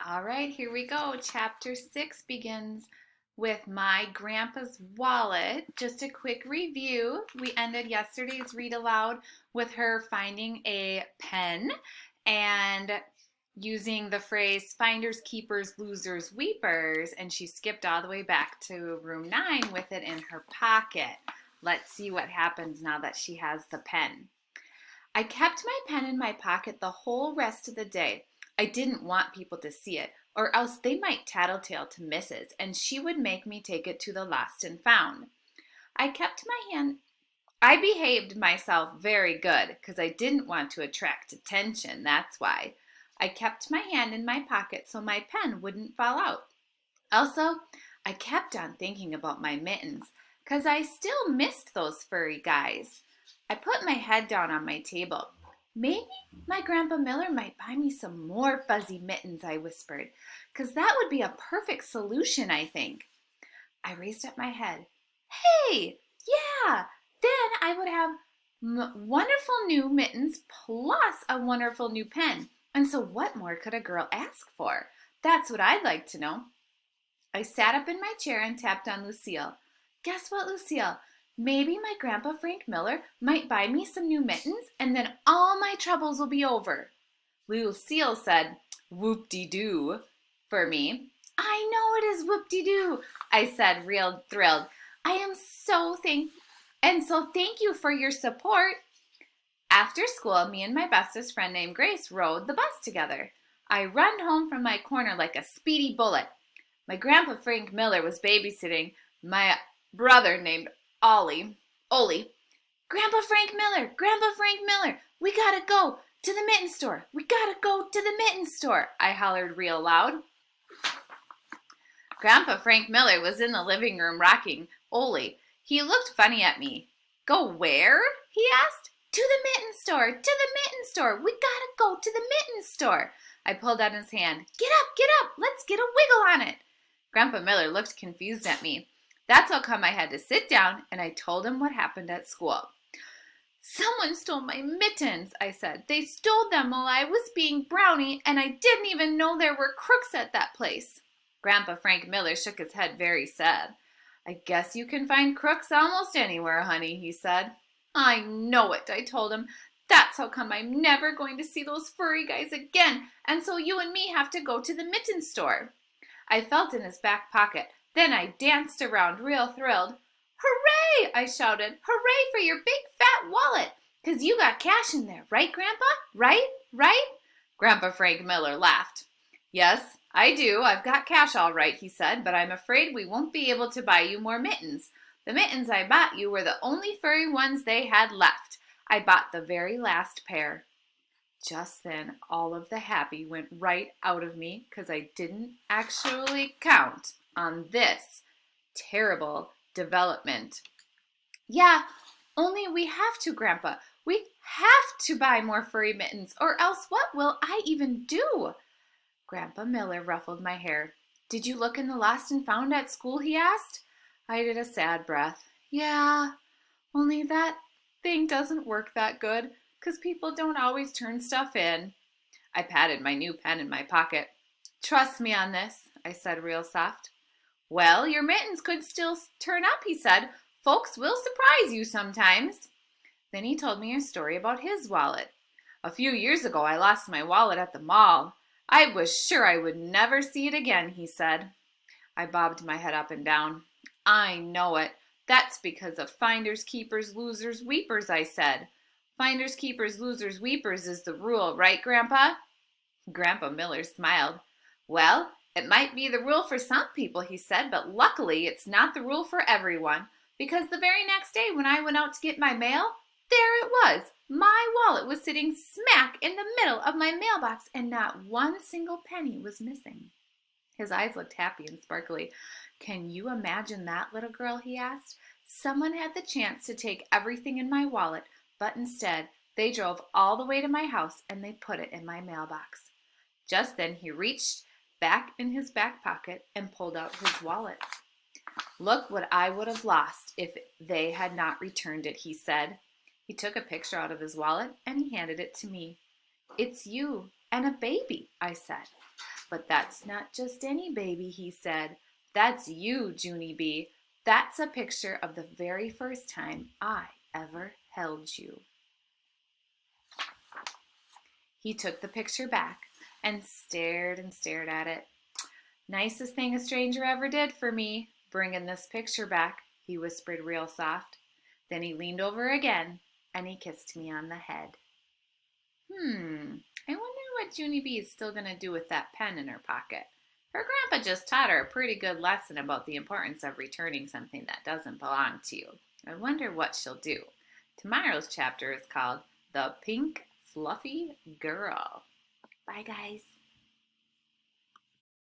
All right, here we go. Chapter 6 begins with my grandpa's wallet. Just a quick review. We ended yesterday's read aloud with her finding a pen and using the phrase finders, keepers, losers, weepers, and she skipped all the way back to room 9 with it in her pocket. Let's see what happens now that she has the pen. I kept my pen in my pocket the whole rest of the day. I didn't want people to see it, or else they might tattletale to Mrs., and she would make me take it to the lost and found. I behaved myself very good, because I didn't want to attract attention, that's why. I kept my hand in my pocket so my pen wouldn't fall out. Also, I kept on thinking about my mittens, because I still missed those furry guys. I put my head down on my table. Maybe my Grandpa Miller might buy me some more fuzzy mittens, I whispered, because that would be a perfect solution, I think. I raised up my head. Hey, yeah, then I would have wonderful new mittens plus a wonderful new pen. And so what more could a girl ask for? That's what I'd like to know. I sat up in my chair and tapped on Lucille. Guess what, Lucille? Maybe my Grandpa Frank Miller might buy me some new mittens and then all my troubles will be over. Lucille said, whoop-de-doo, for me. I know it is whoop-de-doo, I said, real thrilled. I am so thank you for your support. After school, me and my bestest friend named Grace rode the bus together. I run home from my corner like a speedy bullet. My Grandpa Frank Miller was babysitting my brother named Oli. Grandpa Frank Miller, we gotta go to the mitten store. We gotta go to the mitten store, I hollered real loud. Grandpa Frank Miller was in the living room rocking Oli. He looked funny at me. Go where? He asked. To the mitten store. We gotta go to the mitten store. I pulled out his hand. Get up, let's get a wiggle on it. Grandpa Miller looked confused at me. That's how come I had to sit down, and I told him what happened at school. Someone stole my mittens, I said. They stole them while I was being Brownie, and I didn't even know there were crooks at that place. Grandpa Frank Miller shook his head very sad. I guess you can find crooks almost anywhere, honey, he said. I know it, I told him. That's how come I'm never going to see those furry guys again, and so you and me have to go to the mitten store. I felt in his back pocket. Then I danced around real thrilled. Hooray, I shouted. Hooray for your big fat wallet, 'cause you got cash in there, right, Grandpa? Right? Grandpa Frank Miller laughed. Yes, I do. I've got cash all right, he said, but I'm afraid we won't be able to buy you more mittens. The mittens I bought you were the only furry ones they had left. I bought the very last pair. Just then, all of the happy went right out of me because I didn't actually count on this terrible development. Yeah, only we have to, Grandpa. We have to buy more furry mittens, or else what will I even do? Grandpa Miller ruffled my hair. Did you look in the lost and found at school, he asked. I did a sad breath. Yeah, only that thing doesn't work that good, 'cause people don't always turn stuff in. I patted my new pen in my pocket. Trust me on this, I said real soft. Well, your mittens could still turn up, he said. Folks will surprise you sometimes. Then he told me a story about his wallet. A few years ago, I lost my wallet at the mall. I was sure I would never see it again, he said. I bobbed my head up and down. I know it. That's because of finders, keepers, losers, weepers, I said. Finders, keepers, losers, weepers is the rule, right, Grandpa? Grandpa Miller smiled. Well, it might be the rule for some people, he said, but luckily it's not the rule for everyone, because the very next day when I went out to get my mail, there it was. My wallet was sitting smack in the middle of my mailbox, and not one single penny was missing. His eyes looked happy and sparkly. Can you imagine that, little girl, he asked. Someone had the chance to take everything in my wallet, but instead they drove all the way to my house and they put it in my mailbox. Just then he reached back in his back pocket and pulled out his wallet. Look what I would have lost if they had not returned it, he said. He took a picture out of his wallet and he handed it to me. It's you and a baby, I said. But that's not just any baby, he said. That's you, Junie B. That's a picture of the very first time I ever held you. He took the picture back and stared at it. Nicest thing a stranger ever did for me, bringing this picture back, he whispered real soft. Then he leaned over again and he kissed me on the head. I wonder what Junie B is still going to do with that pen in her pocket. Her grandpa just taught her a pretty good lesson about the importance of returning something that doesn't belong to you. I wonder what she'll do. Tomorrow's chapter is called The Pink Fluffy Girl. Bye, guys.